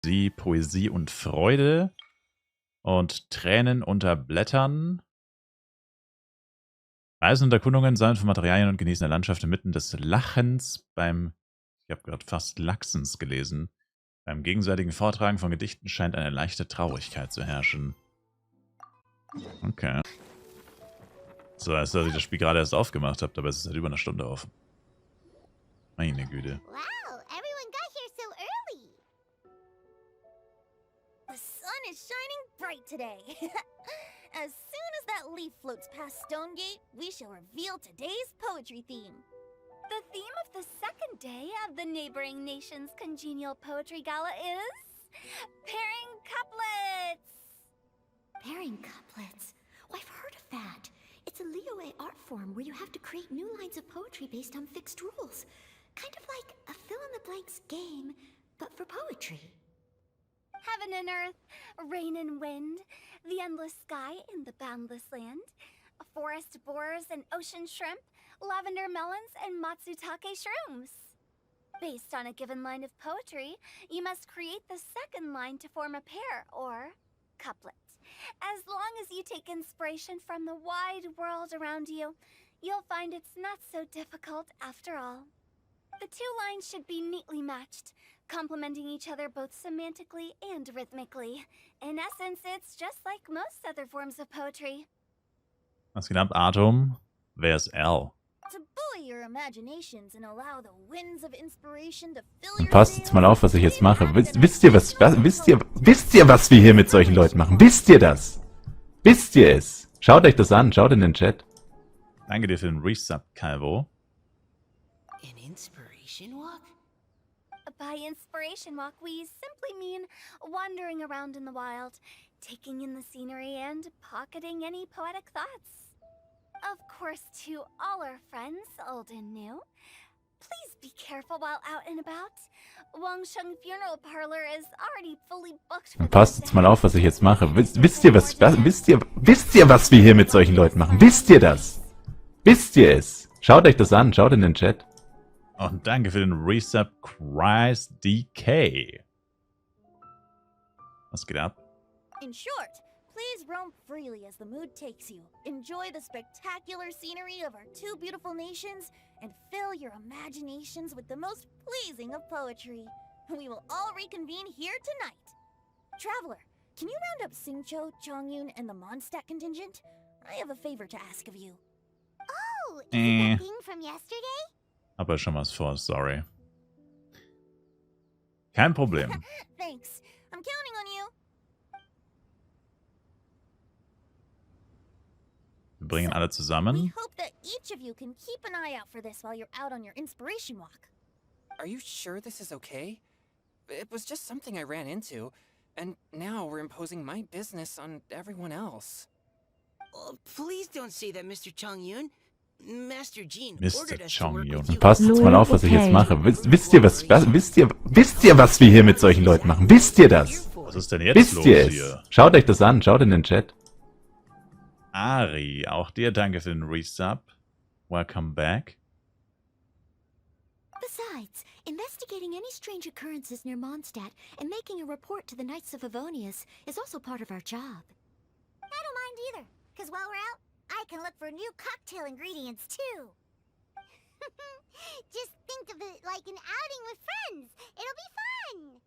Poesie und Freude und Tränen unter Blättern. Reisen und Erkundungen, Sammeln von Materialien und Genießen der Landschaft inmitten des Lachens beim, ich habe gerade fast Lachsens gelesen, beim gegenseitigen Vortragen von Gedichten scheint eine leichte Traurigkeit zu herrschen. Okay. So, als dass ich das Spiel gerade erst aufgemacht habe, dabei ist es seit über einer Stunde offen. Meine Güte. Wow, everyone got here so early. The sun is shining bright today. As soon as that leaf floats past Stonegate, we shall reveal today's poetry theme. The theme of the second day of the neighboring nation's congenial poetry gala is pairing couplets. Pairing couplets? Oh, I've heard of that. It's a Liyue art form where you have to create new lines of poetry based on fixed rules. Kind of like a fill-in-the-blanks game, but for poetry. Heaven and earth, rain and wind, the endless sky and the boundless land, forest borers and ocean shrimp, lavender melons and matsutake shrooms. Based on a given line of poetry, you must create the second line to form a pair, or couplet. As long as you take inspiration from the wide world around you, you'll find it's not so difficult after all. The two lines should be neatly matched, complementing each other both semantically and rhythmically. In essence, it's just like most other forms of poetry. Was geht ab, Atom? Wer ist L? To buoy your imaginations and allow the winds of inspiration to fill Und your passt jetzt mal auf, was ich jetzt mache. Wisst ihr, was wir hier mit solchen Leuten machen? Wisst ihr das? Wisst ihr es? Schaut euch das an, schaut in den Chat. Danke dir für den Resub, Calvo. An inspiration walk? By inspiration walk, we simply mean wandering around in the wild, taking in the scenery and pocketing any poetic thoughts. Of course, to all our friends, old and new, please be careful while out and about. Wangsheng Funeral Parlor is already fully booked for Und passt jetzt mal auf, was ich jetzt mache. Wisst ihr, was wir hier mit solchen Leuten machen? Wisst ihr das? Wisst ihr es? Schaut euch das an, schaut in den Chat. Und danke für den Resub, Christ DK. Was geht ab? In short, please roam freely as the mood takes you. Enjoy the spectacular scenery of our two beautiful nations and fill your imaginations with the most pleasing of poetry. We will all reconvene here tonight. Traveler, can you round up Singcho, Chongyun, and the Mondstadt contingent? I have a favor to ask of you. Oh, is it that thing from yesterday? Aber schon was vor, sorry. Kein Problem. Thanks. I'm counting on you. Wir bringen alle We zusammen. hope that each of you can keep an eye out for this while you're out on your inspiration walk. Are you sure this is okay? It was just something I ran into, and now we're imposing my business on everyone else. Oh, please don't say that, Mr. Chongyun. Master Jean Mr. ordered us to work Chongyun. with you. Passt jetzt mal auf, was ich jetzt mache. Wisst ihr, was wir hier mit solchen Leuten machen? Wisst ihr das? Was ist denn jetzt los hier? Schaut euch das an, schaut in den Chat. Ari, auch dir danke für den Resub. Welcome back. Besides, investigating any strange occurrences near Mondstadt and making a report to the Knights of Favonius is also part of our job. I don't mind either, because while we're out, I can look for new cocktail ingredients too. Just think of it like an outing with friends. It'll be fun.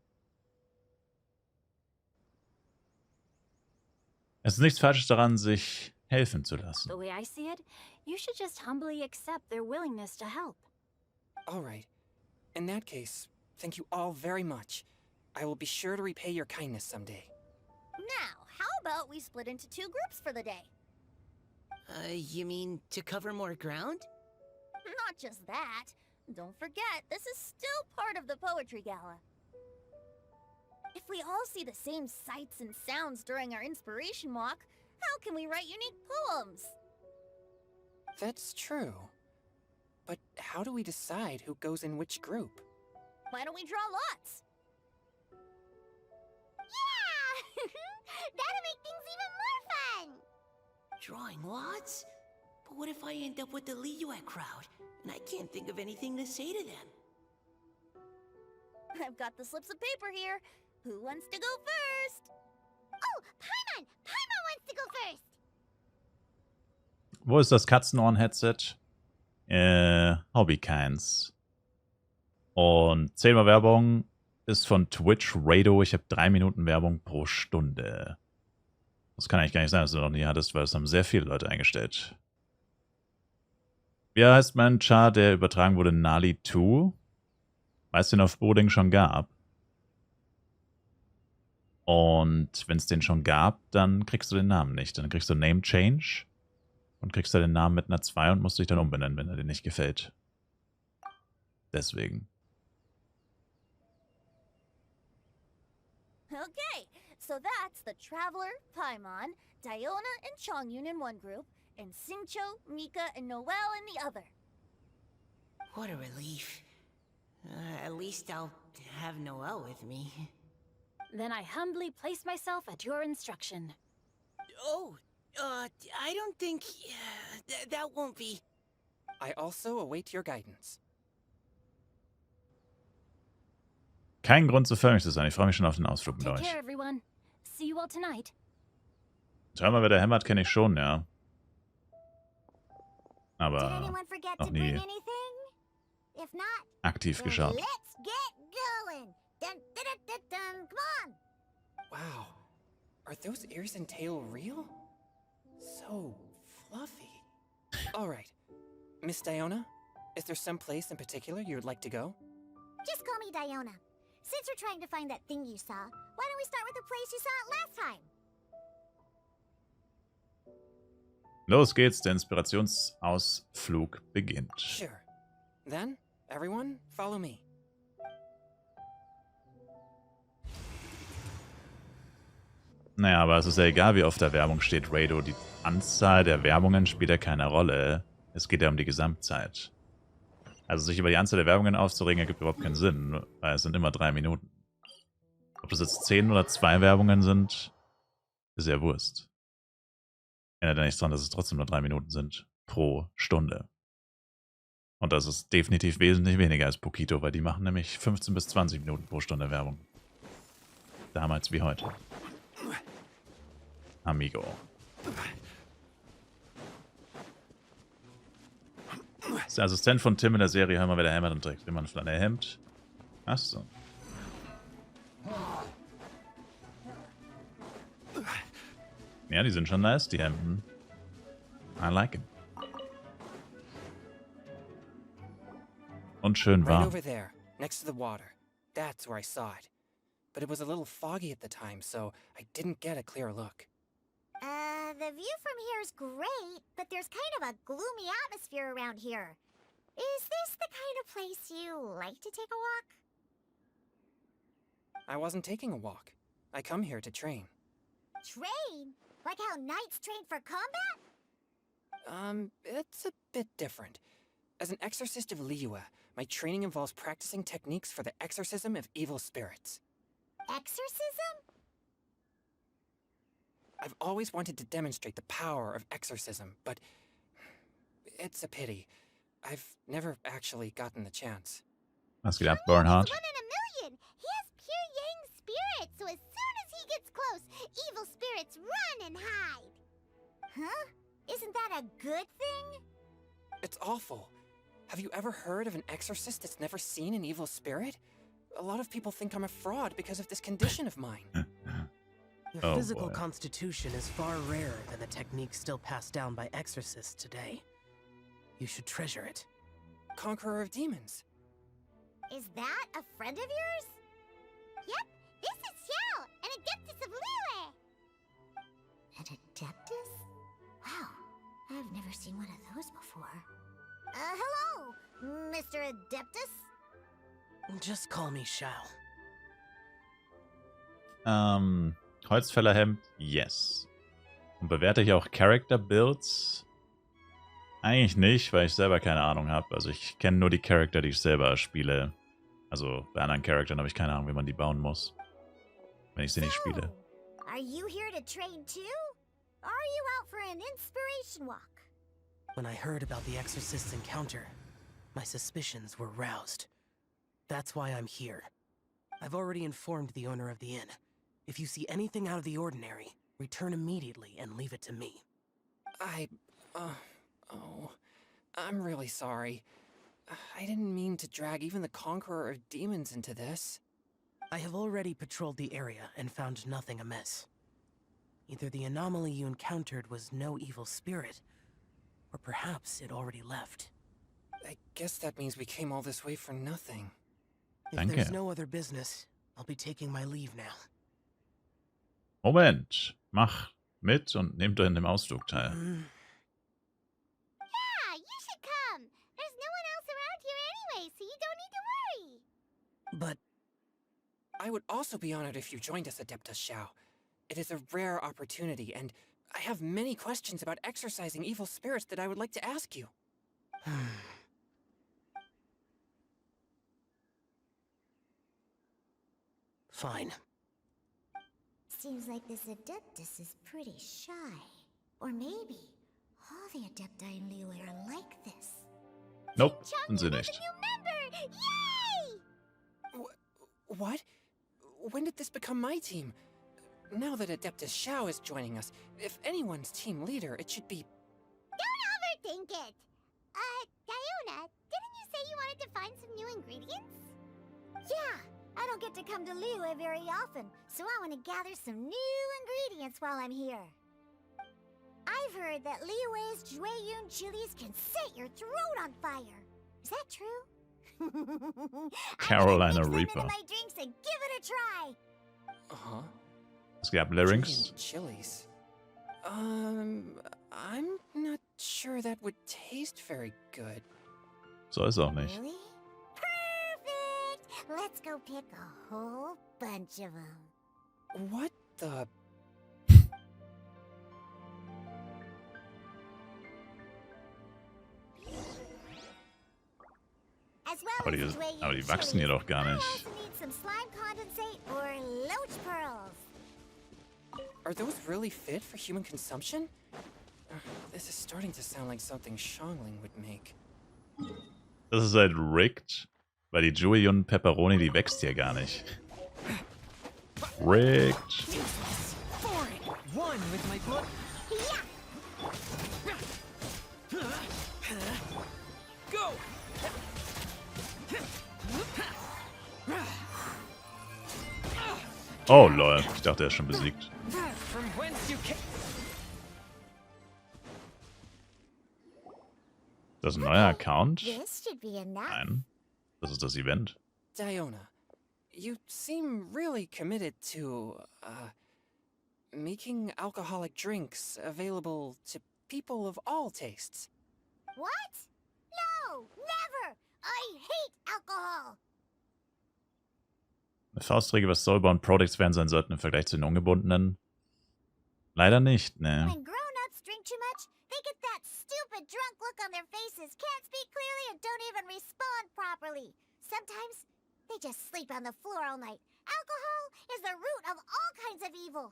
Es ist nichts Falsches daran, sich helfen zu lassen. The way I see it, you should just humbly accept their willingness to help. All right. In that case, thank you all very much. I will be sure to repay your kindness someday. Now, how about we split into two groups for the day? You mean to cover more ground? Not just that. Don't forget, this is still part of the Poetry Gala. If we all see the same sights and sounds during our inspiration walk, how can we write unique poems? That's true. But how do we decide who goes in which group? Why don't we draw lots? Yeah! That'll make things even more fun! Drawing lots? But what if I end up with the Liyue crowd, and I can't think of anything to say to them? I've got the slips of paper here. Who wants to go first? Oh, Paimon! Paimon wants to go first! Wo ist das Katzenohren-Headset? Hobby keins. Und 10-mal Werbung ist von Twitch Rado. Ich habe 3 Minuten Werbung pro Stunde. Das kann eigentlich gar nicht sein, dass du noch nie hattest, weil es haben sehr viele Leute eingestellt. Wie heißt mein Char, der übertragen wurde? Nahezu. Weil es den auf Boding schon gab. Und wenn es den schon gab, dann kriegst du den Namen nicht. Dann kriegst du Name Change und kriegst du den Namen mit einer 2 und musst dich dann umbenennen, wenn er dir nicht gefällt. Deswegen. Okay, so that's the Traveler, Paimon, Diona, and Chongyun in one group, and Xingqiu, Mika, and Noelle in the other. What a relief. At least I'll have Noelle with me. Then I humbly place myself at your instruction. Oh, I don't think... that won't be... I also await your guidance. Kein Grund, so förmlich zu sein. Ich freue mich schon auf den Ausflug mit Take euch. care, everyone. See you all tonight. Dreimal, wer der hämmert, kenne ich schon, ja. Did Aber anyone forget noch to bring nie anything? If not, aktiv then geschaut. let's get going. Dun, dun, dun, dun, dun. Come on. Wow. Are those ears and tail real? So fluffy. Alright. Miss Diona, is there some place in particular you would like to go? Just call me Diona. Since you're trying to find that thing you saw, why don't we start with the place you saw it last time? Los geht's, der Inspirationsausflug beginnt. Sure. Then, everyone, follow me. Naja, aber es ist ja egal, wie oft da Werbung steht, Rado. Die Anzahl der Werbungen spielt ja keine Rolle. Es geht ja um die Gesamtzeit. Also sich über die Anzahl der Werbungen aufzuregen, ergibt überhaupt keinen Sinn, weil es sind immer 3 Minuten. Ob das jetzt 10 oder 2 Werbungen sind, ist ja Wurst. Ändert ja nichts dran, dass es trotzdem nur 3 Minuten sind pro Stunde. Und das ist definitiv wesentlich weniger als Pokito, weil die machen nämlich 15 bis 20 Minuten pro Stunde Werbung. Damals wie heute. Amigo. Das ist der Assistent von Tim in der Serie. Hör mal, wer der hämmert und trägt immer ein Flanellhemd. Achso. Ja, die sind schon nice, die Hemden. I like it. Und schön Right warm. over there, next to the water. That's where I saw it. But it was a little foggy at the time, so I didn't get a clear look. The view from here is great, but there's kind of a gloomy atmosphere around here. Is this the kind of place you like to take a walk? I wasn't taking a walk. I come here to train. Train? Like how knights train for combat? It's a bit different. As an exorcist of Liyue, my training involves practicing techniques for the exorcism of evil spirits. Exorcism? I've always wanted to demonstrate the power of exorcism, but it's a pity. I've never actually gotten the chance. Was geht ab, Bernhard? One in a million! He has pure yang spirit, so as soon as he gets close, evil spirits run and hide. Huh? Isn't that a good thing? It's awful. Have you ever heard of an exorcist that's never seen an evil spirit? A lot of people think I'm a fraud because of this condition of mine. Your Oh, physical boy. constitution is far rarer than the techniques still passed down by exorcists today. You should treasure it. Conqueror of demons. Is that a friend of yours? Yep, this is Xiao, an adeptus of Liyue. An adeptus? Wow, I've never seen one of those before. Hello, Mr. Adeptus? Just call me Shao. Holzfällerhemd, yes. Und bewerte ich auch Character Builds? Eigentlich nicht, weil ich selber keine Ahnung habe. Also ich kenne nur die Charakter, die ich selber spiele. Also bei anderen Charakteren habe ich keine Ahnung, wie man die bauen muss. Wenn ich sie nicht spiele. So, are you here to train too? Or are you out for an inspiration walk? When I heard about the exorcist's encounter, my suspicions were roused. That's why I'm here. I've already informed the owner of the inn. If you see anything out of the ordinary, return immediately and leave it to me. I'm really sorry. I didn't mean to drag even the Conqueror of Demons into this. I have already patrolled the area and found nothing amiss. Either the anomaly you encountered was no evil spirit, or perhaps it already left. I guess that means we came all this way for nothing. If Danke. there's no other business, I'll be taking my leave now. Moment, mach mit und nehmt an dem Ausflug teil. Yeah, you should come. There's no one else around here anyway, so you don't need to worry. But I would also be honored if you joined us, Adeptus Xiao. It is a rare opportunity, and I have many questions about exorcising evil spirits that I would like to ask you. fine. Seems like this Adeptus is pretty shy. Or maybe all the Adepti in Liyue are like this. Nope, Chung, sind sie you have nicht. a new member! Yay! What? When did this become my team? Now that Adeptus Xiao is joining us, if anyone's team leader, it should be... Don't overthink it. Diona, didn't you say you wanted to find some new ingredients? Yeah, I don't get to come to Liyue very often, so I want to gather some new ingredients while I'm here. I've heard that Liyue's Jueyun chilies can set your throat on fire. Is that true? Carolina I'm gonna mix them Reaper. into my drinks and give it a try. Uh-huh. Es gab Lyrics. Chilies. I'm not sure that would taste very good. So ist auch nicht. Really? Perfect! Let's go pick a whole bunch of them. What the... As well Aber die, as Jueyun aber die wachsen hier doch gar I nicht. also need some slime condensate or loach pearls. Are those really fit for human consumption? This is starting to sound like something Shangling would make. Das ist halt rigged, weil die Jueyun Pepperoni, die wächst hier gar nicht. Rigged. One with my blood. Go! Oh lol, ich dachte, er ist schon besiegt. From whence you came... Das ist ein neuer Account? This should be enough. Nein, das ist das Event. Diona, you seem really committed to, making alcoholic drinks available to people of all tastes. What? No, never! I hate alcohol! Eine Faustregel, was Soulbound Products werden sein sollten im Vergleich zu den ungebundenen? Leider nicht, ne. When grown-ups drink too much, they get that stupid drunk look on their faces, can't speak clearly, and don't even respond properly. Sometimes, they just sleep on the floor all night. Alcohol is the root of all kinds of evil.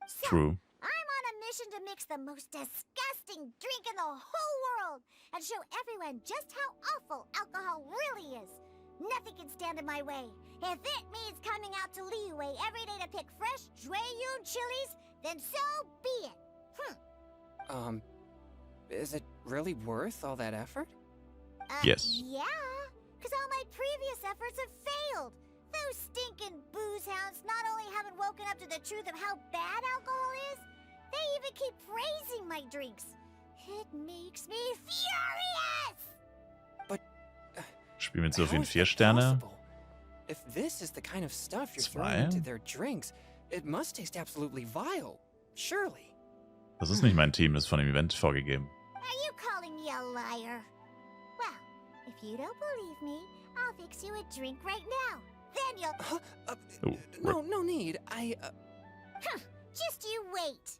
So, True. I'm on a mission to mix the most disgusting drink in the whole world and show everyone just how awful alcohol really is. Nothing can stand in my way. If it means coming out to Liyue every day to pick fresh Jueyun chilies, then so be it. Is it really worth all that effort? Yes. Yeah, because all my previous efforts have failed. Those stinking booze hounds not only haven't woken up to the truth of how bad alcohol is, they even keep praising my drinks. It makes me furious! Spiel mit so How vielen is 4 that Sterne. possible? If this is the kind of stuff you're 2. throwing into their drinks, it must taste absolutely vile. Surely. Das ist nicht mein Team, das ist von dem Event vorgegeben. Are you calling me a liar? Well, if you don't believe me, I'll fix you a drink right now. Then you'll... Oh, No need. Just you wait.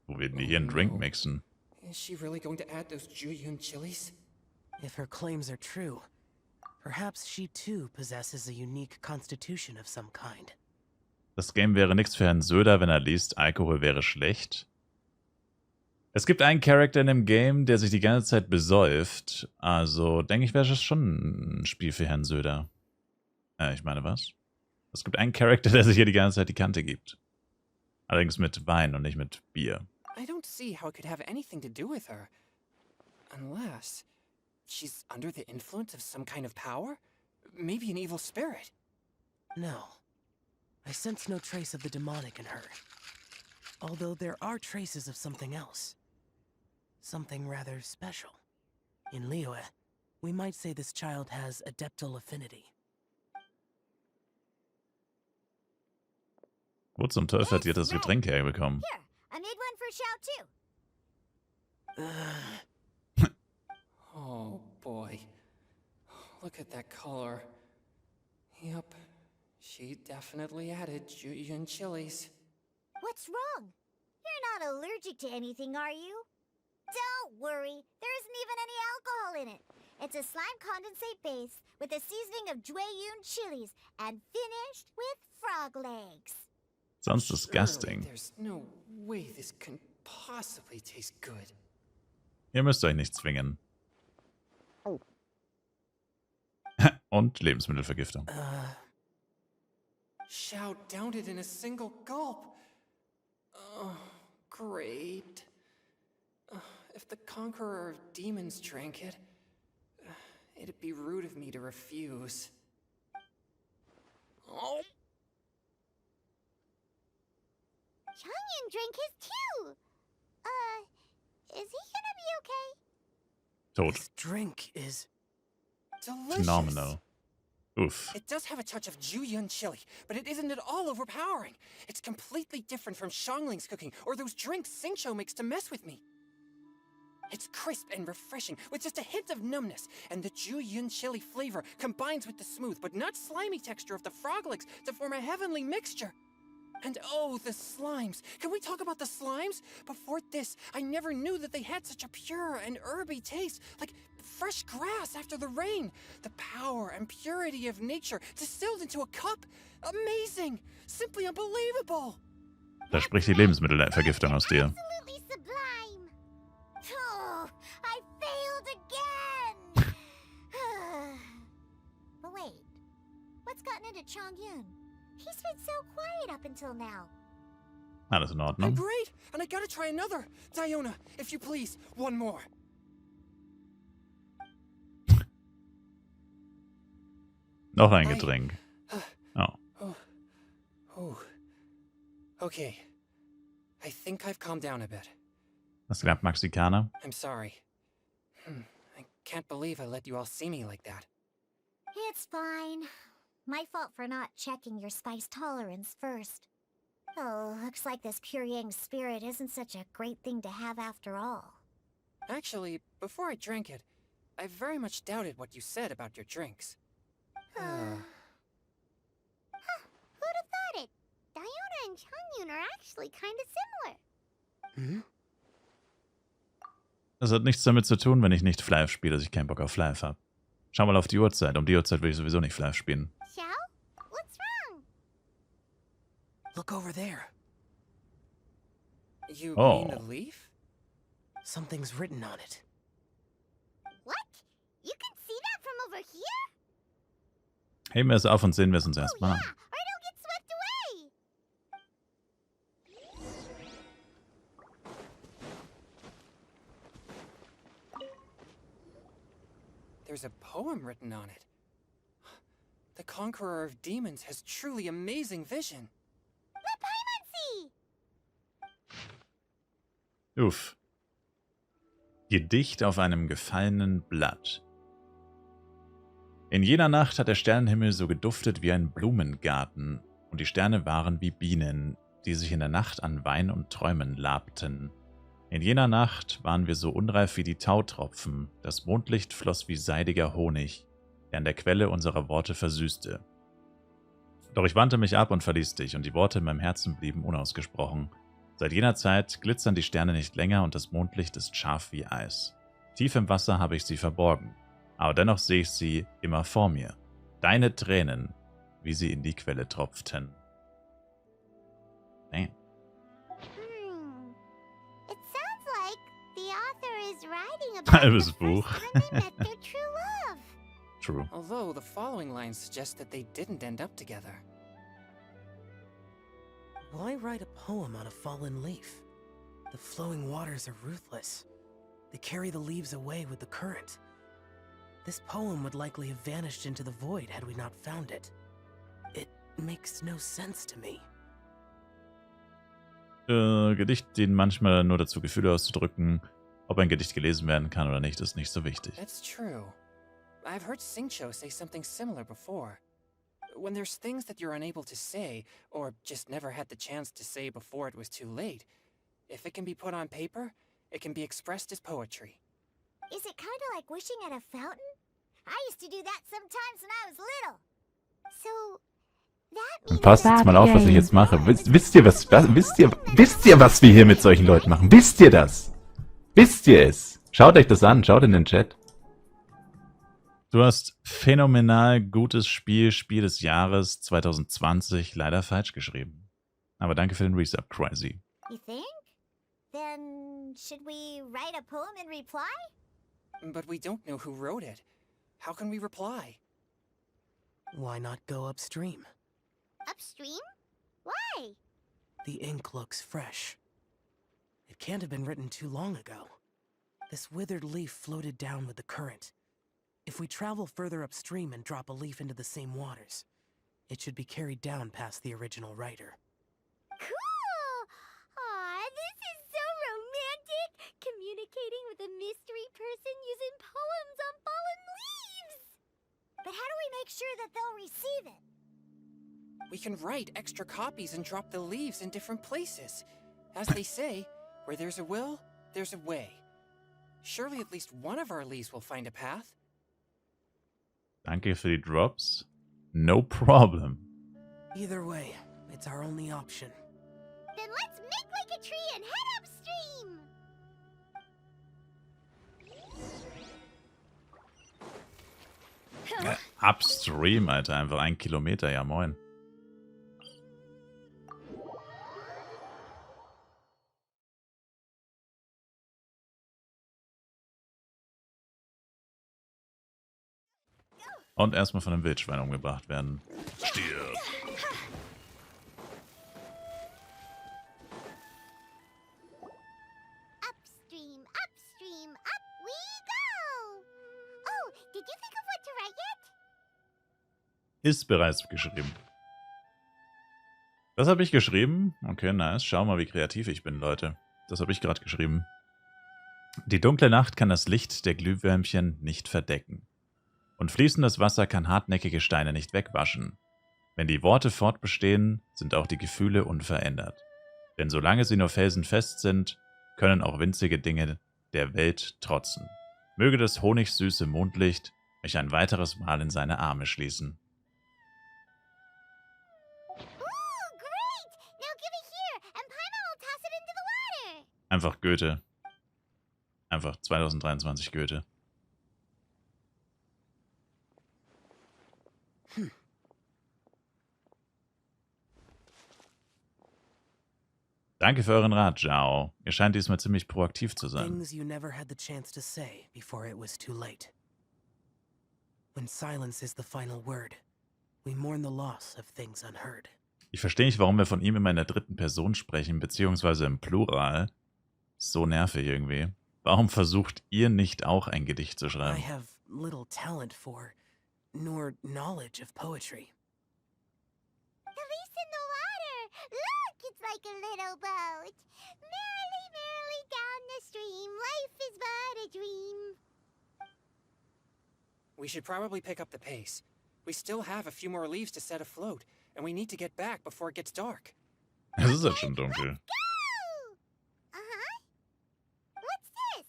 wo werden die hier einen Drink mixen? Is she really going to add those Jueyun chilies? If her claims are true, perhaps she too possesses a unique constitution of some kind. Das Game wäre nichts für Herrn Söder, wenn er liest, Alkohol wäre schlecht. Es gibt einen Charakter in dem Game, der sich die ganze Zeit besäuft. Also denke ich, wäre das schon ein Spiel für Herrn Söder. Ich meine was? Es gibt einen Charakter, der sich hier die ganze Zeit die Kante gibt. Allerdings mit Wein und nicht mit Bier. I don't see how it could have anything to do with her. Unless she's under the influence of some kind of power? Maybe an evil spirit. No. I sense no trace of the demonic in her. Although there are traces of something else. Something rather special. In Liyue, we might say this child has adeptal affinity. Wo zum Teufel hat ihr das Getränk herbekommen? Here, I made one for Xiao too. Oh boy. Look at that color. Yep. She definitely added Julian chilies. What's wrong? You're not allergic to anything, are you? Don't worry, there isn't even any alcohol in it. It's a slime condensate base with a seasoning of Jueyun chilies and finished with frog legs. Sounds Surely disgusting. there's no way this can possibly taste good. Ihr müsst euch nicht zwingen. Und Lebensmittelvergiftung. Xiao downed it in a single gulp. Oh, great. If the conqueror of demons drank it, it'd be rude of me to refuse. Oh. Changyan drank his too. Is he gonna be okay? Tot. This drink is... Delicious. Phenomenal. Oof. It does have a touch of Jueyun chili, but it isn't at all overpowering. It's completely different from Xiangling's cooking or those drinks Xingqiu makes to mess with me. It's crisp and refreshing, with just a hint of numbness, and the Jueyun chili flavor combines with the smooth but not slimy texture of the frog legs to form a heavenly mixture. And oh, the slimes. Can we talk about the slimes? Before this, I never knew that they had such a pure and herby taste, like fresh grass after the rain. The power and purity of nature distilled into a cup. Amazing! Simply unbelievable! Da spricht die Lebensmittelvergiftung aus dir. Absolutely sublime. Oh, I failed again. But wait, what's gotten into Chongyun? He's been so quiet up until now. Alles in I'm Ordnung. great, and I gotta try another. Diona, if you please, one more. Noch ein Getränk. Oh. Oh. Okay. I think I've calmed down a bit. Was gab Mexikaner? I'm sorry. I can't believe I let you all see me like that. It's fine. My fault for not checking your spice tolerance first. Oh, looks like this pure yang spirit isn't such a great thing to have after all. Actually, before I drank it, I very much doubted what you said about your drinks. Who'd have thought it? Diona and Chongyun are actually kind of similar. Das hat nichts damit zu tun, wenn ich nicht Flav spiele, dass ich keinen Bock auf Flav habe. Schau mal auf die Uhrzeit. Um die Uhrzeit will ich sowieso nicht Flav spielen. Xiao? What's wrong? Look over there. You Oh. mean the leaf? Something's written on it. What? You can see that from over here? Heben wir es auf und sehen wir es uns Oh erstmal yeah, an. or it'll get swept away. There's a poem written on it. The conqueror of demons has truly amazing vision. Uff. Gedicht auf einem gefallenen Blatt. In jener Nacht hat der Sternenhimmel so geduftet wie ein Blumengarten, und die Sterne waren wie Bienen, die sich in der Nacht an Wein und Träumen labten. In jener Nacht waren wir so unreif wie die Tautropfen, das Mondlicht floss wie seidiger Honig, der an der Quelle unserer Worte versüßte. Doch ich wandte mich ab und verließ dich, und die Worte in meinem Herzen blieben unausgesprochen. Seit jener Zeit glitzern die Sterne nicht länger und das Mondlicht ist scharf wie Eis. Tief im Wasser habe ich sie verborgen, aber dennoch sehe ich sie immer vor mir. Deine Tränen, wie sie in die Quelle tropften. Damn. It sounds like the author is writing about Halbes the Buch. first time they met their true love. True. Although the following lines suggest that they didn't end up together. Why write a poem on a fallen leaf? The flowing waters are ruthless. They carry the leaves away with the current. This poem would likely have vanished into the void had we not found it. It makes no sense to me. Gedichte dienen manchmal nur dazu, Gefühle auszudrücken. Ob ein Gedicht gelesen werden kann oder nicht, ist nicht so wichtig. That's true. I've heard Singcho say something similar before. When there's things that you're unable to say, or just never had the chance to say before it was too late, if it can be put on paper, it can be expressed as poetry. Is it kind of like wishing at a fountain? I used to do that sometimes when I was little. So, that means Passt jetzt mal auf, was ich jetzt mache. Wisst ihr, was wir hier mit solchen Leuten machen? Wisst ihr das? Wisst ihr es? Schaut euch das an, schaut in den Chat. Du hast phänomenal gutes Spiel des Jahres 2020 leider falsch geschrieben. Aber danke für den Resub, Crazy. You think? Then, should we write a poem in reply? But we don't know who wrote it. How can we reply? Why not go upstream? Upstream? Why? The ink looks fresh. It can't have been written too long ago. This withered leaf floated down with the current. If we travel further upstream and drop a leaf into the same waters, it should be carried down past the original writer. Cool! Aw, this is so romantic! Communicating with a mystery person using poems on fallen leaves! But how do we make sure that they'll receive it? We can write extra copies and drop the leaves in different places. As they say, where there's a will, there's a way. Surely at least one of our leaves will find a path. Danke für die Drops. No problem. Either way, it's our only option. Then let's make like a tree and head upstream! Upstream, Alter. Einfach 1 Kilometer, ja moin. Und erstmal von einem Wildschwein umgebracht werden. Stirb! Upstream, upstream, up we go! Oh, did you think of what to write yet? Ist bereits geschrieben. Das habe ich geschrieben? Okay, nice. Schau mal, wie kreativ ich bin, Leute. Das habe ich gerade geschrieben. Die dunkle Nacht kann das Licht der Glühwürmchen nicht verdecken. Und fließendes Wasser kann hartnäckige Steine nicht wegwaschen. Wenn die Worte fortbestehen, sind auch die Gefühle unverändert. Denn solange sie nur felsenfest sind, können auch winzige Dinge der Welt trotzen. Möge das honigsüße Mondlicht mich ein weiteres Mal in seine Arme schließen. Ooh, great! Now give it here, and Paimon will toss it into the water! Einfach Goethe. Einfach 2023 Goethe. Danke für euren Rat, Zhao. Ihr scheint diesmal ziemlich proaktiv zu sein. Things you never had the chance to say before it was too late. When silence is the final word, we mourn the loss of things unheard. Ich verstehe nicht, warum wir von ihm immer in der dritten Person sprechen, beziehungsweise im Plural. So nervig irgendwie. Warum versucht ihr nicht auch ein Gedicht zu I schreiben? have little talent for, nor knowledge of poetry. The leaf's in the water! Look, it's like a little boat! Merrily, merrily down the stream, life is but a dream. We should probably pick up the pace. We still have a few more leaves to set afloat, and we need to get back before it gets dark. Es ist halt schon dunkel. Go! Uh-huh. What's this?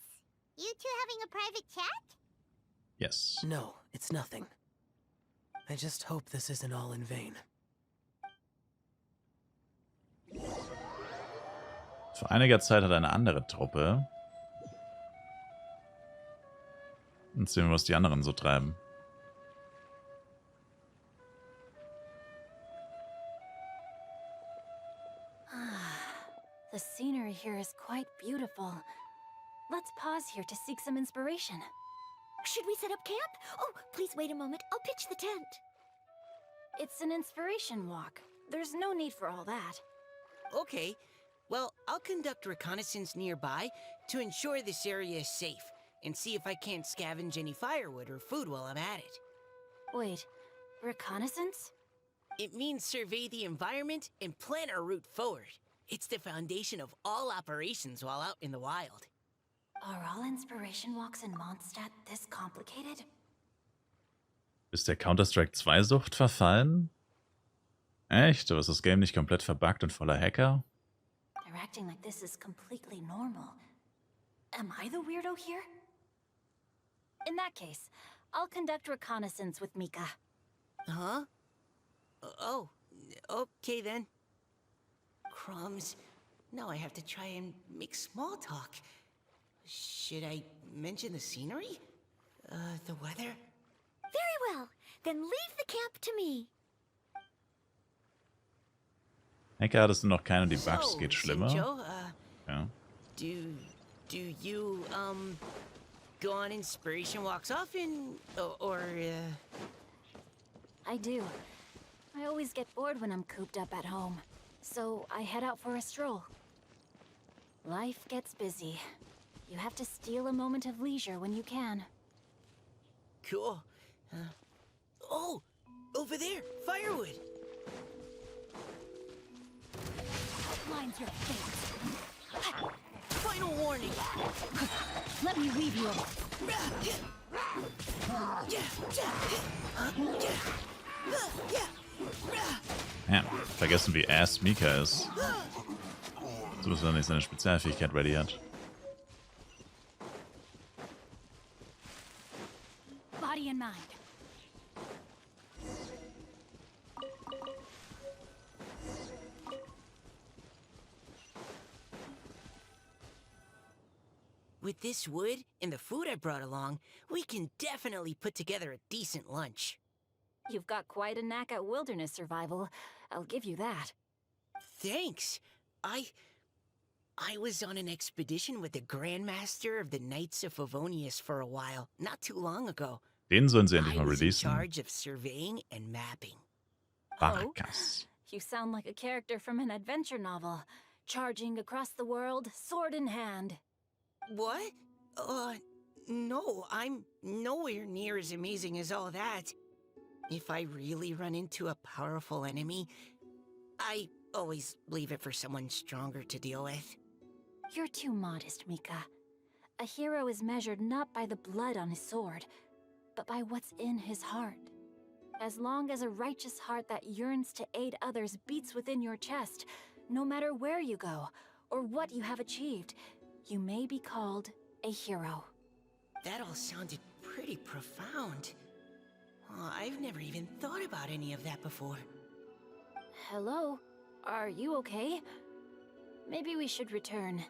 You two having a private chat? Yes. No, it's nothing. I just hope this isn't all in vain. Vor einiger Zeit hat eine andere Truppe. Und sehen wir, was die anderen so treiben. The scenery here is quite beautiful. Let's pause here to seek some inspiration. Should we set up camp? Oh, please wait a moment. I'll pitch the tent. It's an inspiration walk. There's no need for all that. Okay. Well, I'll conduct reconnaissance nearby to ensure this area is safe and see if I can't scavenge any firewood or food while I'm at it. Wait, reconnaissance? It means survey the environment and plan our route forward. It's the foundation of all operations while out in the wild. Are all inspiration walks in Mondstadt this complicated? Ist der Counter-Strike 2-Sucht verfallen? Echt? Aber ist das Game nicht komplett verbuggt und voller Hacker? They're acting like this is completely normal. Am I the weirdo here? In that case, I'll conduct reconnaissance with Mika. Huh? Oh, okay then. Crumbs. Now I have to try and make small talk. Should I mention the scenery? The weather? Very well. Then leave the camp to me. Hacker hattest du noch keine, die Bugs So, geht schlimmer. Shinjo, Ja. do you, go on inspiration walks often? Or I do. I always get bored when I'm cooped up at home. So I head out for a stroll. Life gets busy. You have to steal a moment of leisure when you can. Cool. Oh! Over there! Firewood! Blinds your face. Final warning! Let me leave you. Ja, vergessen wie ass Mika ist. So dass er nicht seine Spezialfähigkeit ready hat. Body and mind. With this wood and the food I brought along, we can definitely put together a decent lunch. You've got quite a knack at wilderness survival. I'll give you that. Thanks. I was on an expedition with the Grandmaster of the Knights of Favonius for a while, not too long ago. Den sollen sie endlich I mal was in releasen. charge of surveying and mapping. Barakas. You sound like a character from an adventure novel. Charging across the world, sword in hand. What? No, I'm nowhere near as amazing as all that. If I really run into a powerful enemy, I always leave it for someone stronger to deal with. You're too modest, Mika. A hero is measured not by the blood on his sword, but by what's in his heart. As long as a righteous heart that yearns to aid others beats within your chest, no matter where you go or what you have achieved, you may be called a hero. That all sounded pretty profound. I've never even thought about any of that before. Hello? Are you okay? Maybe we should return,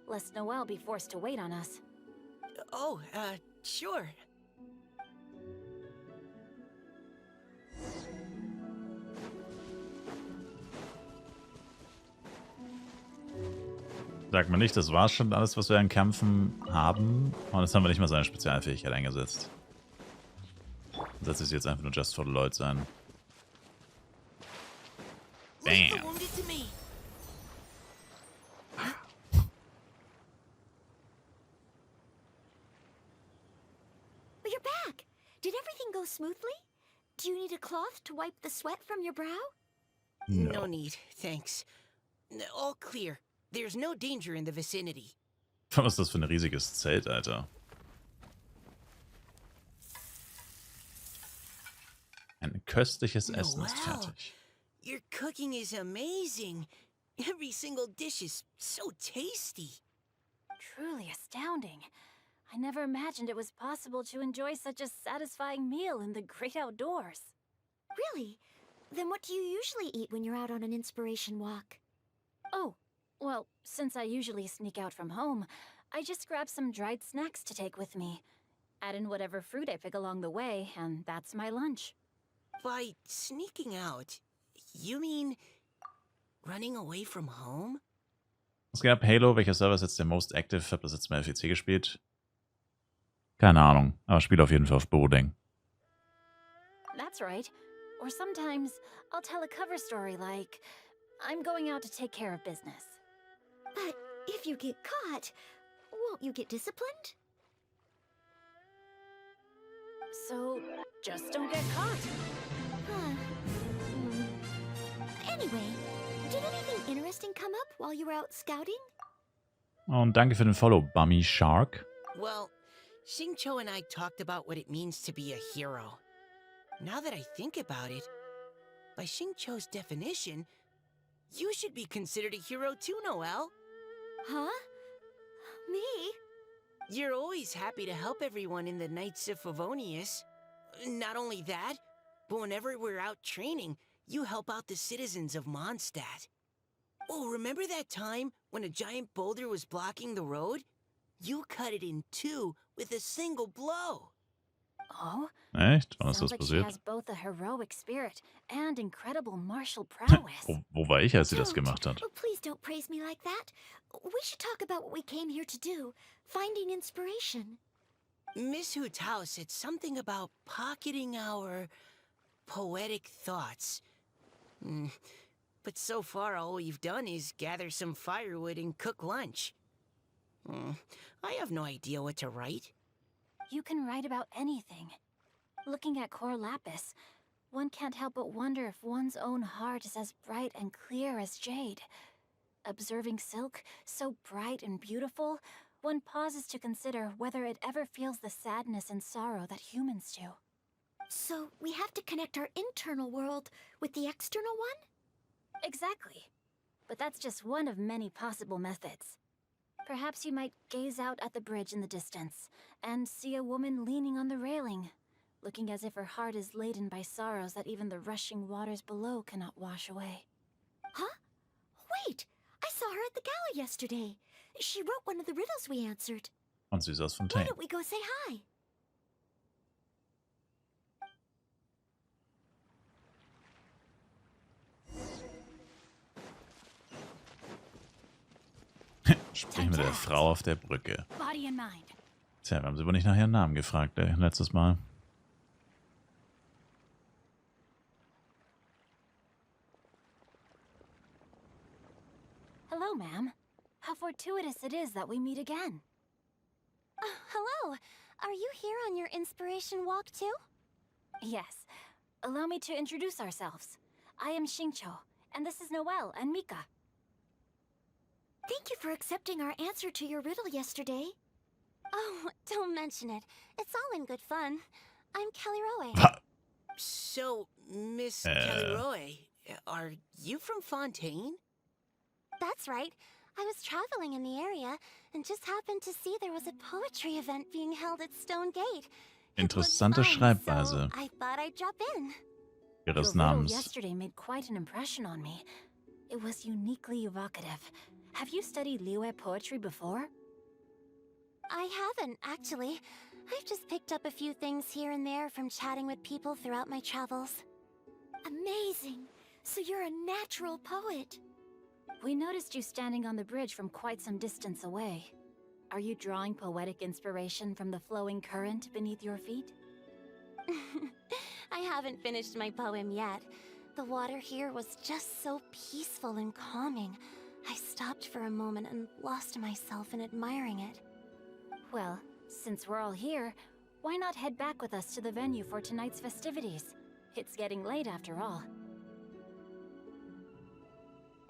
lest Noelle be forced to wait on us. Oh, sure. Sagt man nicht, das war schon alles, was wir an Kämpfen haben. Und jetzt haben wir nicht mal seine Spezialfähigkeit eingesetzt. Setze ich jetzt einfach nur Just for the Lloyds ein. Bam. You're back. Did everything go smoothly? Do you need a cloth to wipe the sweat from your brow? No need, thanks. All clear. There's no danger in the vicinity. Was ist das für ein riesiges Zelt, Alter? Ein köstliches Essen ist fertig. Your cooking is amazing. Every single dish is so tasty. Truly astounding. I never imagined it was possible to enjoy such a satisfying meal in the great outdoors. Really? Then what do you usually eat when you're out on an inspiration walk? Oh, well, since I usually sneak out from home, I just grab some dried snacks to take with me. Add in whatever fruit I pick along the way, and that's my lunch. By sneaking out, you mean running away from home? Es gab Halo, welcher Server ist jetzt der most active? Hab das jetzt mal FEC gespielt. Keine Ahnung, aber spiel auf jeden Fall auf Boarding. That's right. Or sometimes I'll tell a cover story like, I'm going out to take care of business. But if you get caught, won't you get disciplined? So, just don't get caught. Huh. Anyway, did anything interesting come up while you were out scouting? Und danke für den Follow, Bummy Shark. Well, Xingqiu and I talked about what it means to be a hero. Now that I think about it, by Xingqiu's definition, you should be considered a hero too, Noelle. Huh? Me? You're always happy to help everyone in the Knights of Favonius. Not only that, but whenever we're out training, you help out the citizens of Mondstadt. Oh, remember that time when a giant boulder was blocking the road? You cut it in two with a single blow. Oh? Echt? Wann ist Sounds das like she passiert? has both a heroic spirit and incredible martial prowess. Wo war ich, als sie das gemacht hat? Oh, please don't praise me like that. We should talk about what we came here to do. Finding inspiration. Miss Hutao said something about pocketing our poetic thoughts. But so far, all we've done is gather some firewood and cook lunch. I have no idea what to write. You can write about anything. Looking at Cor Lapis, one can't help but wonder if one's own heart is as bright and clear as jade. Observing silk, so bright and beautiful, one pauses to consider whether it ever feels the sadness and sorrow that humans do. So we have to connect our internal world with the external one? Exactly. But that's just one of many possible methods. Perhaps you might gaze out at the bridge in the distance and see a woman leaning on the railing, looking as if her heart is laden by sorrows that even the rushing waters below cannot wash away. Huh? Wait! I saw her at the gala yesterday. She wrote one of the riddles we answered. Und sie ist aus Why Fontaine. don't we go say hi? Sprich mit der Frau auf der Brücke. Body and mind. Tja, wir haben sie wohl nicht nach ihrem Namen gefragt, letztes Mal. Hello, ma'am. How fortuitous it is that we meet again. Hello. Are you here on your inspiration walk too? Yes. Allow me to introduce ourselves. I am Xingqiu, and this is Noelle and Mika. Thank you for accepting our answer to your riddle yesterday. Oh, don't mention it. It's all in good fun. I'm Kelly Rowe. So, Miss Kelly Roy, are you from Fontaine? That's right. I was traveling in the area and just happened to see there was a poetry event being held at Stone Gate. It looked Interessante fun, Schreibweise so I thought I'd drop in. ihres Your riddle Namens. yesterday made quite an impression on me. It was uniquely evocative. Have you studied Liyue poetry before? I haven't, actually. I've just picked up a few things here and there from chatting with people throughout my travels. Amazing! So you're a natural poet. We noticed you standing on the bridge from quite some distance away. Are you drawing poetic inspiration from the flowing current beneath your feet? I haven't finished my poem yet. The water here was just so peaceful and calming. I stopped for a moment and lost myself in admiring it. Well, since we're all here, why not head back with us to the venue for tonight's festivities? It's getting late after all.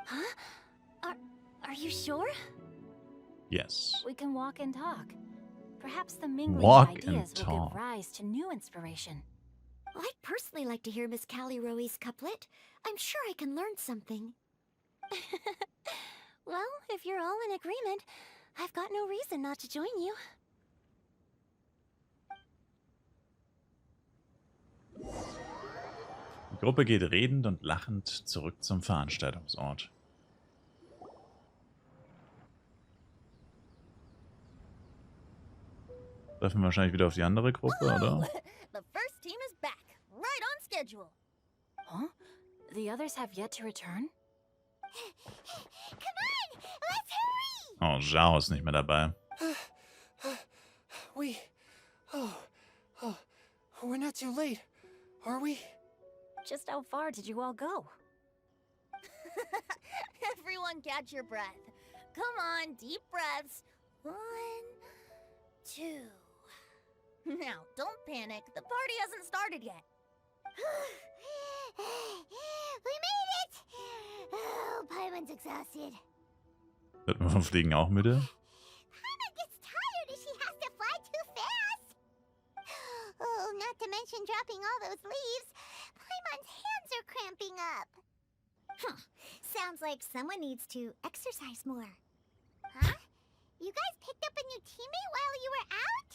Huh? Are you sure? Yes. We can walk and talk. Perhaps the mingling Walk of and ideas will talk. give rise to new inspiration. I'd personally like to hear Miss Callie Rowe's couplet. I'm sure I can learn something. Well, if you're all in agreement, I've got no reason not to join you. Die Gruppe geht redend und lachend zurück zum Veranstaltungsort. Treffen wir wahrscheinlich wieder auf die andere Gruppe, oder? The first team is back, right on schedule. Huh? The others have yet to return? Come on, let's hurry! Oh, Zhao ist nicht mehr dabei. far did you all go? Everyone catch your breath. Come on, deep breaths. 1, 2. Now, don't panic. The party hasn't started yet. We made it! Oh, Paimon's exhausted. Wird man vom Fliegen auch müde? Paimon gets tired if she has to fly too fast. Oh, not to mention dropping all those leaves. Paimon's hands are cramping up. Sounds like someone needs to exercise more. Huh? You guys picked up a new teammate while you were out?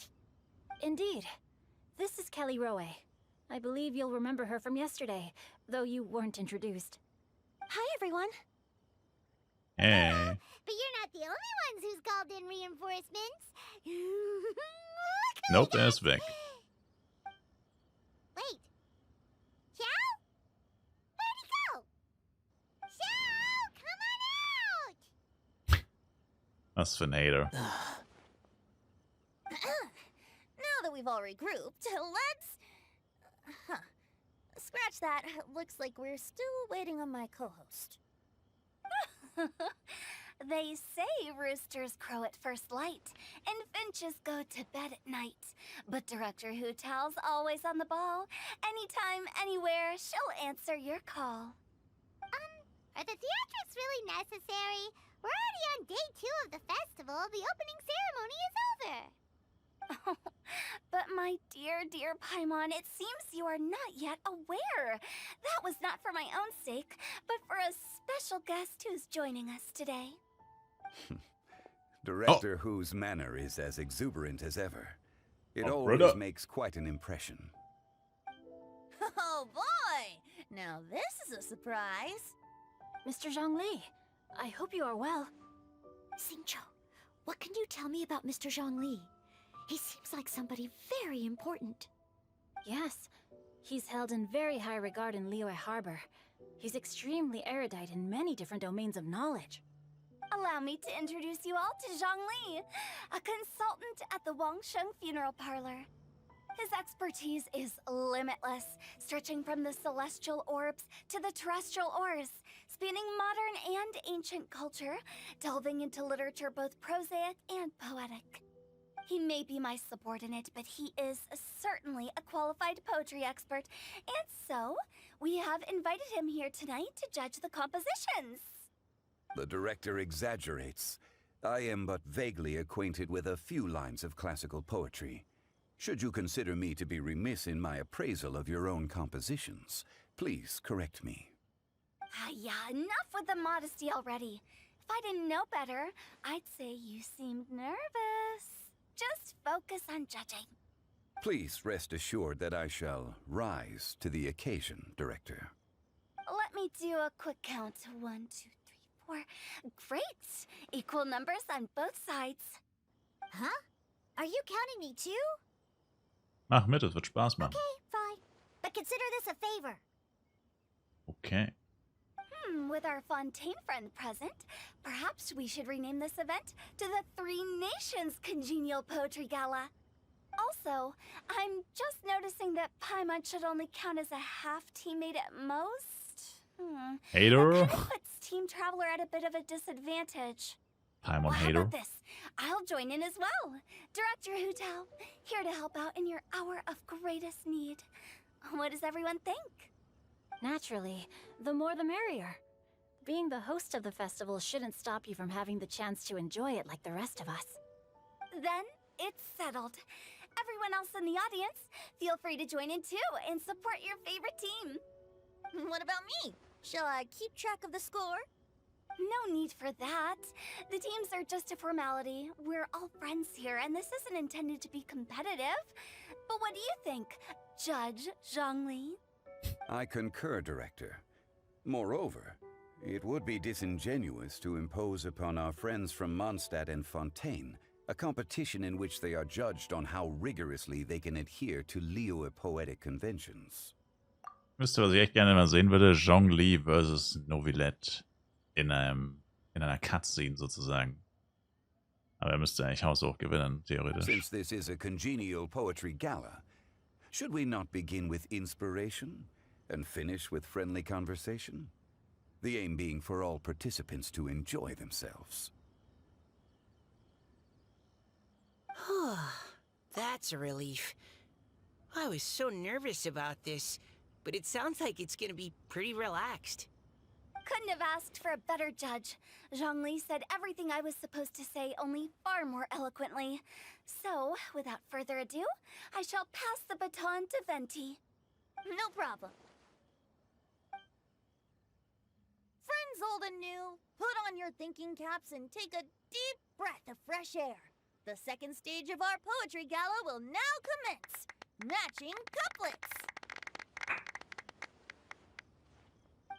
Indeed. This is Kelly Rowe. I believe you'll remember her from yesterday, though you weren't introduced. Hi, everyone. Hey. But you're not the only ones who's called in reinforcements. Nope, er ist weg. Wait. Xiao? Where'd he go? Xiao, come on out! Was für ein Hater. Now that we've all regrouped, let's... Scratch that. Looks like we're still waiting on my co-host. They say roosters crow at first light, and finches go to bed at night. But Director Hootal's always on the ball. Anytime, anywhere, she'll answer your call. Are the theatrics really necessary? We're already on day 2 of the festival. The opening ceremony is over. But my dear, dear Paimon, it seems you are not yet aware. That was not for my own sake, but for a special guest who's joining us today. Director whose manner is as exuberant as ever. It Oh, always brother. makes quite an impression. Oh boy! Now this is a surprise. Mr. Zhongli, I hope you are well. Xingqiu, what can you tell me about Mr. Zhongli? He seems like somebody very important. Yes, he's held in very high regard in Liyue Harbor. He's extremely erudite in many different domains of knowledge. Allow me to introduce you all to Zhongli, a consultant at the Wangsheng Funeral Parlor. His expertise is limitless, stretching from the celestial orbs to the terrestrial ores, spanning modern and ancient culture, delving into literature both prosaic and poetic. He may be my subordinate, but he is certainly a qualified poetry expert, and so we have invited him here tonight to judge the compositions. The director exaggerates. I am but vaguely acquainted with a few lines of classical poetry. Should you consider me to be remiss in my appraisal of your own compositions, please correct me. Yeah, enough with the modesty already. If I didn't know better, I'd say you seemed nervous. Just focus on judging. Please rest assured that I shall rise to the occasion, Director. Let me do a quick count. 1, 2, 3, 4. Great! Equal numbers on both sides. Huh? Are you counting me too? Mach mit, es wird Spaß machen. Okay, fine. But consider this a favor. Okay. With our Fontaine friend present, perhaps we should rename this event to the Three Nations Congenial Poetry Gala. Also, I'm just noticing that Paimon should only count as a half teammate at most. Hater. That kind of puts Team Traveler at a bit of a disadvantage. Paimon Well, how hater. about this? I'll join in as well. Director Hootal, here to help out in your hour of greatest need. What does everyone think? Naturally, the more the merrier. Being the host of the festival shouldn't stop you from having the chance to enjoy it like the rest of us. Then it's settled. Everyone else in the audience, feel free to join in too and support your favorite team. What about me? Shall I keep track of the score? No need for that. The teams are just a formality. We're all friends here, and this isn't intended to be competitive. But what do you think, Judge Zhongli? I concur, Director. Moreover, it would be disingenuous to impose upon our friends from Mondstadt and Fontaine a competition in which they are judged on how rigorously they can adhere to Liyue poetic conventions. Wisst ihr, was ich echt gerne mal sehen würde? Zhongli versus Novilette in einer Cutscene sozusagen. Aber er müsste eigentlich haushoch gewinnen, theoretisch. Since this is a congenial poetry gala, should we not begin with inspiration? and finish with friendly conversation. The aim being for all participants to enjoy themselves. That's a relief. I was so nervous about this, but it sounds like it's gonna be pretty relaxed. Couldn't have asked for a better judge. Zhongli said everything I was supposed to say, only far more eloquently. So, without further ado, I shall pass the baton to Venti. No problem. Friends old and new, put on your thinking caps and take a deep breath of fresh air. The second stage of our poetry gala will now commence. Matching couplets.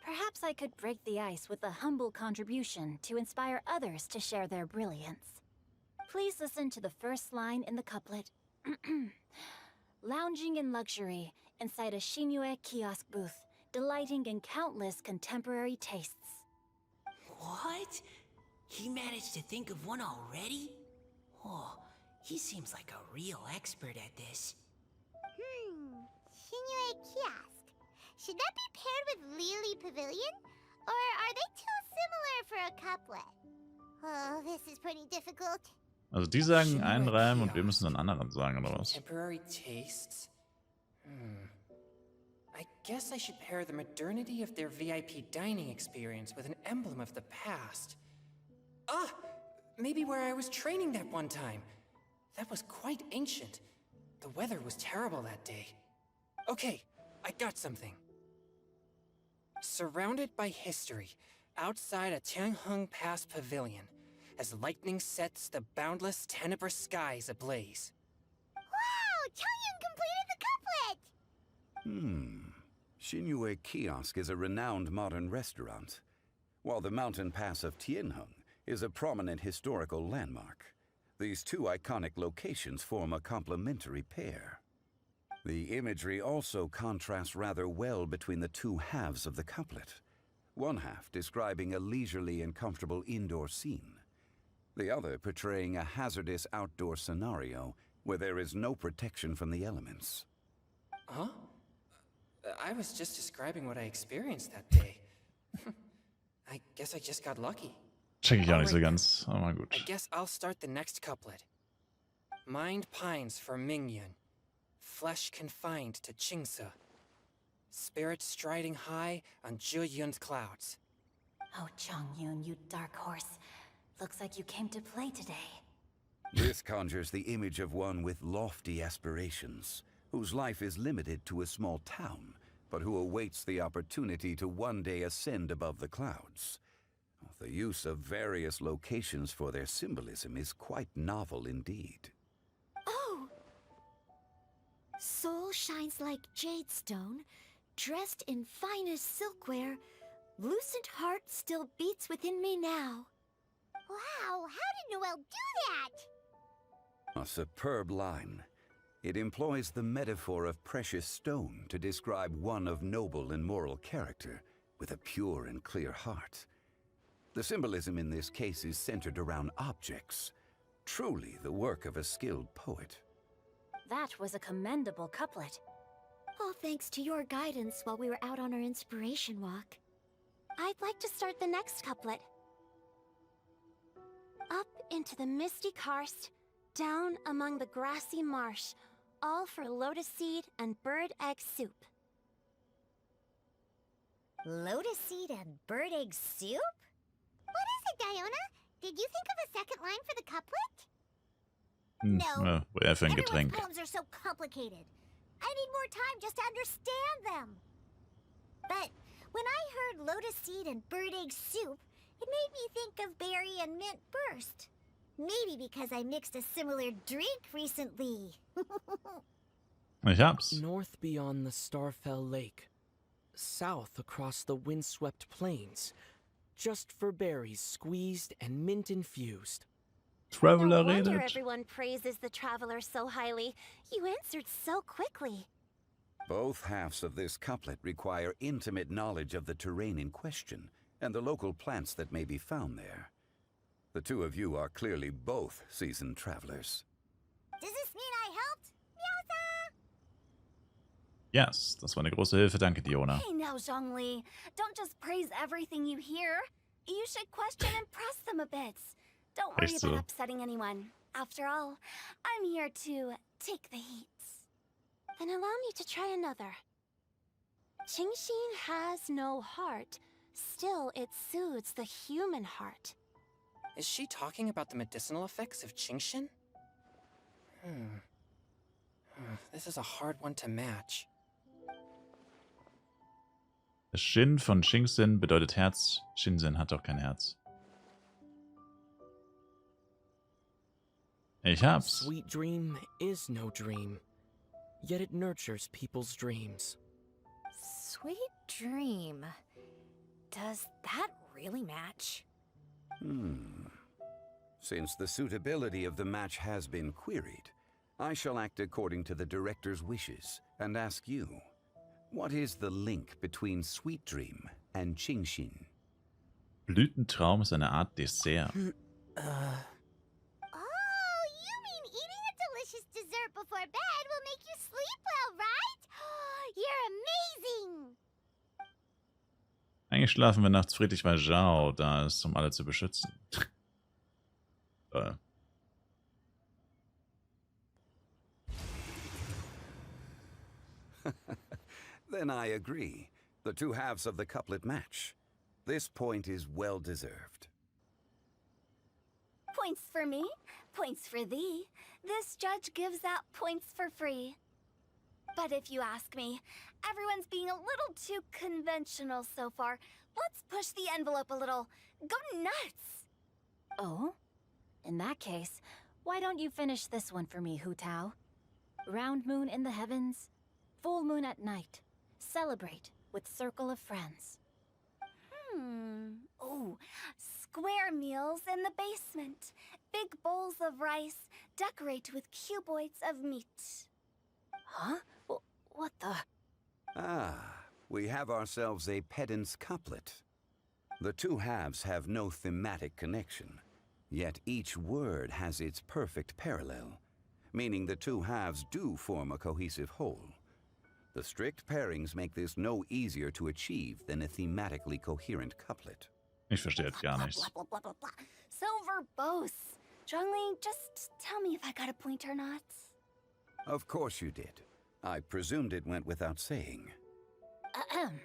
Perhaps I could break the ice with a humble contribution to inspire others to share their brilliance. Please listen to the first line in the couplet. Lounging in luxury inside a Shinue kiosk booth, delighting in countless contemporary tastes. What? He managed to think of one already? Oh, he seems like a real expert at this. Shinue Kiosk. Should that be paired with Lily Pavilion? Or are they too similar for a couplet? Oh, this is pretty difficult. Also die sagen einen Reim und wir müssen einen anderen sagen, oder was? Contemporary tastes? I guess I should pair the modernity of their VIP dining experience with an emblem of the past. Ah! Maybe where I was training that one time. That was quite ancient. The weather was terrible that day. Okay, I got something. Surrounded by history, outside a Tianheng Pass pavilion, as lightning sets the boundless tenebrous skies ablaze. Wow! Changyun completed the couplet! Shinue Kiosk is a renowned modern restaurant, while the mountain pass of Tianheng is a prominent historical landmark. These two iconic locations form a complementary pair. The imagery also contrasts rather well between the two halves of the couplet. One half describing a leisurely and comfortable indoor scene, the other portraying a hazardous outdoor scenario where there is no protection from the elements. Huh? I was just describing what I experienced that day. I guess I just got lucky. Check ich auch nicht so ganz, aber gut. I guess I'll start the next couplet. Mind pines for Mingyun, flesh confined to Qingse, spirit striding high on Zheyun's clouds. Oh, Changyun, you dark horse. Looks like you came to play today. This conjures the image of one with lofty aspirations, whose life is limited to a small town, but who awaits the opportunity to one day ascend above the clouds. The use of various locations for their symbolism is quite novel indeed. Oh! Soul shines like jade stone, dressed in finest silkwear. Lucent heart still beats within me now. Wow, how did Noelle do that? A superb line. It employs the metaphor of precious stone to describe one of noble and moral character, with a pure and clear heart. The symbolism in this case is centered around objects, truly the work of a skilled poet. That was a commendable couplet. All thanks to your guidance while we were out on our inspiration walk. I'd like to start the next couplet. Up into the misty karst, down among the grassy marsh, all for lotus seed and bird egg soup. Lotus seed and bird egg soup? What is it, Diona? Did you think of a second line for the couplet? No. Wohl für ein Everyone's Getränk. poems are so complicated. I need more time just to understand them. But when I heard lotus seed and bird egg soup, it made me think of berry and mint burst. Maybe because I mixed a similar drink recently. Ich hab's. North beyond the Starfell Lake. South across the windswept plains. Just for berries squeezed and mint infused. Traveler No wonder redet. everyone praises the traveler so highly. You answered so quickly. Both halves of this couplet require intimate knowledge of the terrain in question and the local plants that may be found there. The two of you are clearly both seasoned travelers. Does this mean I helped? Yes, das war eine große Hilfe. Danke, Diona. Hey now, Zhongli. Don't just praise everything you hear. You should question and press them a bit. Don't worry Echt about so. upsetting anyone. After all, I'm here to take the heat. Then allow me to try another. Qingxin has no heart. Still, it soothes the human heart. Is she talking about the medicinal effects of Qingxin? This is a hard one to match. Das Shin von Qingxin bedeutet Herz. Shinsen hat doch kein Herz. Ich hab's. Sweet dream is no dream, yet it nurtures people's dreams. Sweet dream. Does that really match? Since the suitability of the match has been queried, I shall act according to the director's wishes and ask you, what is the link between Sweet Dream and Qingxin? Blütentraum ist eine Art Dessert. Oh, you mean eating a delicious dessert before bed will make you sleep well, right? You're amazing! Eigentlich schlafen wir nachts friedlich, weil Zhao da ist, um alle zu beschützen. Then I agree. The two halves of the couplet match. This point is well deserved. Points for me, points for thee. This judge gives out points for free. But if you ask me, everyone's being a little too conventional so far. Let's push the envelope a little. Go nuts! Oh? In that case, why don't you finish this one for me, Hu Tao? Round moon in the heavens, full moon at night. Celebrate with circle of friends. Oh, square meals in the basement. Big bowls of rice. Decorate with cuboids of meat. Huh? What the? We have ourselves a pedant's couplet. The two halves have no thematic connection, yet each word has its perfect parallel, meaning the two halves do form a cohesive whole. The strict pairings make this no easier to achieve than a thematically coherent couplet. Ich verstehe jetzt gar nichts. Blah, blah, blah, blah, blah. So verbose. Zhongli, just tell me if I got a point or not. Of course you did. I presumed it went without saying. Ahem.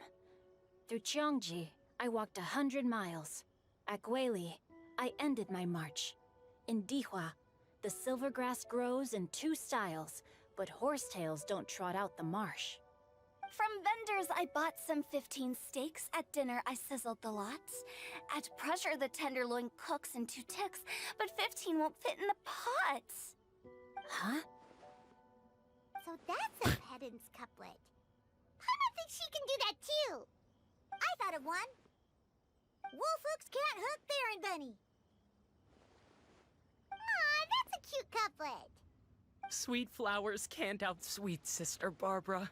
Through Cheongji, I walked 100 miles. At Guili, I ended my march. In Dihua, the silver grass grows in two styles, but horsetails don't trot out the marsh. From vendors, I bought some 15 steaks. At dinner, I sizzled the lots. At pressure, the tenderloin cooks in 2 ticks, but 15 won't fit in the pot. Huh? So that's a pedant's couplet. Paimon thinks she can do that too. I thought of one. Wolf hooks can't hook Baron Bunny. Aw, that's a cute couplet. Sweet flowers can't outsweet Sister Barbara.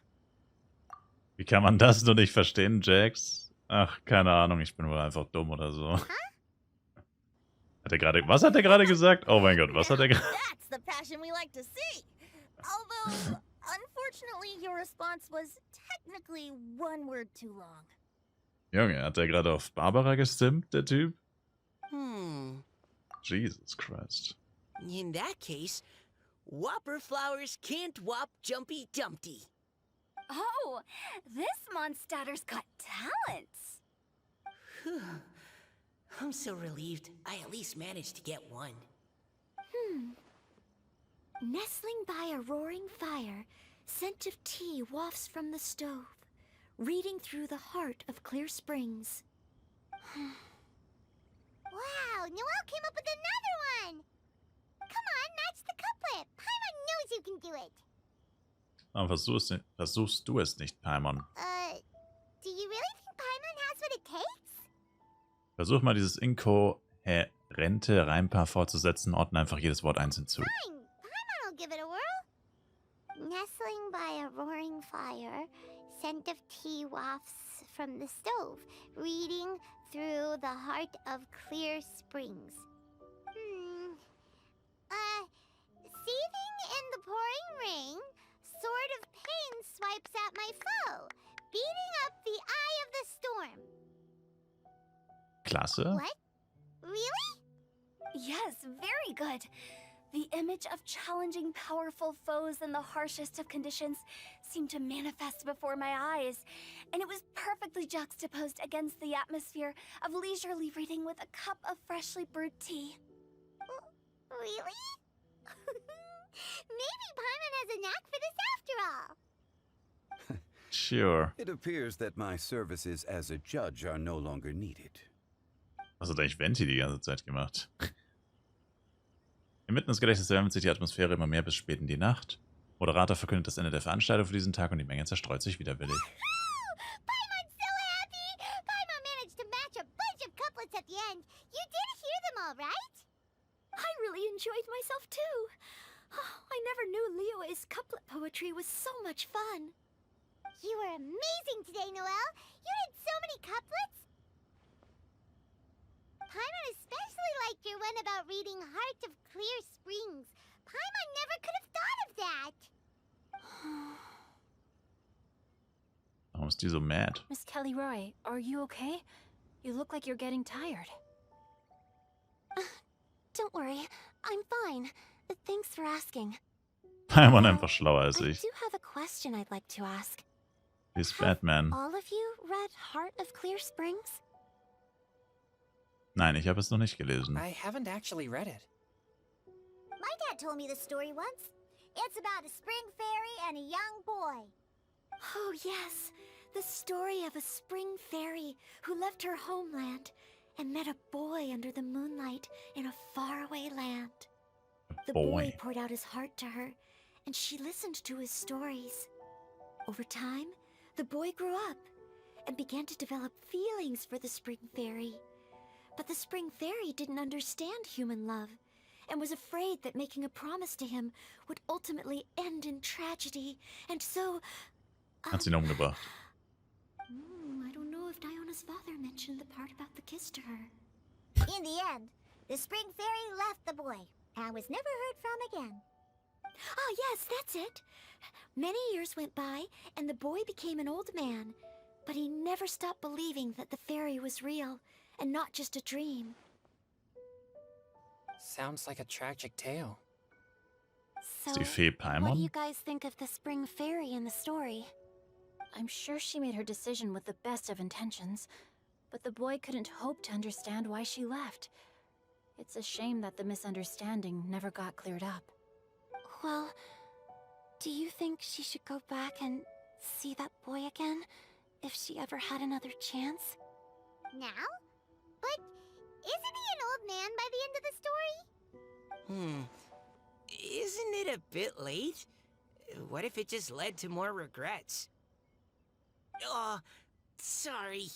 Wie kann man das nur nicht verstehen, Jax? Ach, keine Ahnung, ich bin wohl einfach dumm oder so. Hat er gerade... Was hat er gerade gesagt? Oh mein Gott, was hat er gerade... That's the passion we like to see. Although, unfortunately, your response was technically one word too long. Junge, hat er gerade auf Barbara gestimmt, der Typ? Jesus Christ. In that case, Whopper flowers can't whop Jumpy Dumpty. Oh, this Mondstadter's got talents. I'm so relieved I at least managed to get one. Nestling by a roaring fire, scent of tea wafts from the stove, reading through the heart of clear springs. Wow, Noelle came up with another one. Come on, match the couplet. Paimon knows you can do it. Aber versuchst du es nicht, Paimon. Do you really think Paimon has what it takes? Versuch mal dieses inkohärente Reimpaar fortzusetzen, ordne einfach jedes Wort einzeln zu. Fine, Paimon will give it a whirl. Nestling by a roaring fire, scent of tea wafts from the stove, reading through the heart of clear springs. Seething in the pouring rain, sword of pain swipes at my foe, beating up the eye of the storm. Klasse. What? Really? Yes, very good. The image of challenging powerful foes in the harshest of conditions seemed to manifest before my eyes, and it was perfectly juxtaposed against the atmosphere of leisurely reading with a cup of freshly brewed tea. Really? Maybe Paimon has a knack for this after all. Sure. It appears that my services as a judge are no longer needed. Was hat eigentlich Venti die ganze Zeit gemacht? Inmitten des Gedächtnisses wärmt sich die Atmosphäre immer mehr bis spät in die Nacht. Moderator verkündet das Ende der Veranstaltung für diesen Tag und die Menge zerstreut sich widerwillig. Paimon's so happy! Paimon managed to match a bunch of couplets at the end. You did hear them all, right? I really enjoyed myself too. I never knew Liyue's couplet poetry was so much fun. You were amazing today, Noelle. You did so many couplets. Paimon especially liked your one about reading Heart of Clear Springs. Paimon never could have thought of that. Warum ist die so mad? Miss Kelly Roy, are you okay? You look like you're getting tired. Don't worry, I'm fine. Thanks for asking. Paimon einfach schlauer als I ich. do have a question I'd like to ask. Ist Batman. All of you read Heart of Clear Springs? Nein, ich habe es noch nicht gelesen. I haven't actually read it. My dad told me the story once. It's about a spring fairy and a young boy. Oh yes, the story of a spring fairy who left her homeland and met a boy under the moonlight in a faraway land. The boy poured out his heart to her, and she listened to his stories. Over time, the boy grew up and began to develop feelings for the spring fairy. But the spring fairy didn't understand human love and was afraid that making a promise to him would ultimately end in tragedy. And so... Hat sie ihn umgebracht. I don't know if Diona's father mentioned the part about the kiss to her. In the end, the spring fairy left the boy and was never heard from again. Ah, yes, that's it. Many years went by, and the boy became an old man, but he never stopped believing that the fairy was real and not just a dream. Sounds like a tragic tale. So, Ist die Fee what do Paimon? you guys think of the spring fairy in the story? I'm sure she made her decision with the best of intentions, but the boy couldn't hope to understand why she left. It's a shame that the misunderstanding never got cleared up. Well, do you think she should go back and see that boy again if she ever had another chance? Now? But isn't he an old man by the end of the story? Isn't it a bit late? What if it just led to more regrets? Oh, sorry.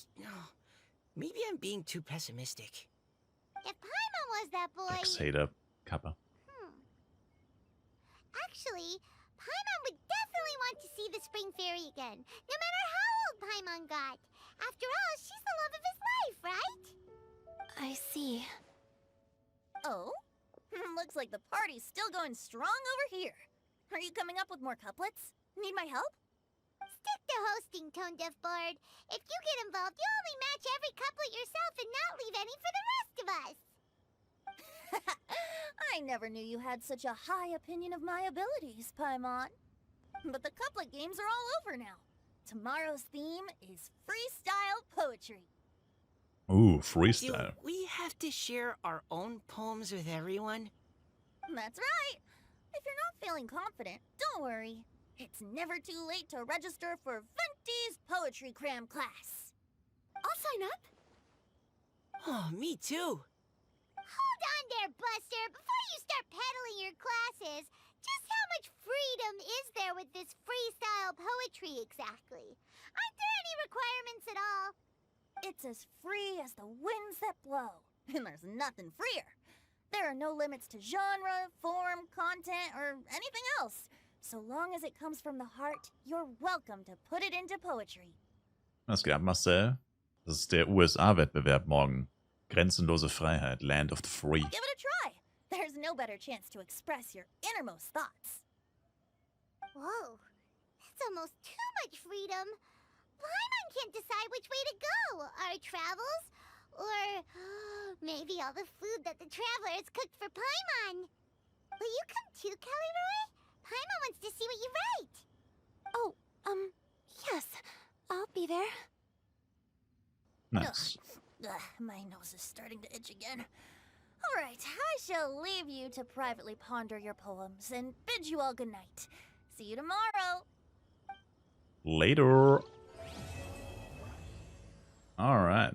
Maybe I'm being too pessimistic. If Paimon was that boy... Ex-Hater. Kappa. Actually, Paimon would definitely want to see the spring fairy again, no matter how old Paimon got. After all, she's the love of his life, right? I see. Oh? Looks like the party's still going strong over here. Are you coming up with more couplets? Need my help? Stick to hosting, Tone Deaf Bard. If you get involved, you'll only match every couplet yourself and not leave any for the rest of us. I never knew you had such a high opinion of my abilities, Paimon. But the couplet games are all over now. Tomorrow's theme is freestyle poetry. Ooh, Do Freestyle. we have to share our own poems with everyone? That's right. If you're not feeling confident, don't worry. It's never too late to register for Venti's Poetry Cram class. I'll sign up. Oh, me too. Hold on there, Buster. Before you start peddling your classes, just how much freedom is there with this freestyle poetry exactly? Aren't there any requirements at all? It's as free as the winds that blow. And there's nothing freer. There are no limits to genre, form, content, or anything else. So long as it comes from the heart, you're welcome to put it into poetry. Was geht ab, Marcel? Das ist der USA-Wettbewerb morgen. Grenzenlose Freiheit. Land of the Free. Give it a try. There's no better chance to express your innermost thoughts. Whoa, That's almost too much freedom. Paimon can't decide which way to go. Our travels? Or maybe all the food that the travelers cooked for Paimon. Will you come too, Kelly Roy? Paimon wants to see what you write. Oh, yes. I'll be there. Nice. Ugh, my nose is starting to itch again. All right, I shall leave you to privately ponder your poems and bid you all good night. See you tomorrow. Later. All right.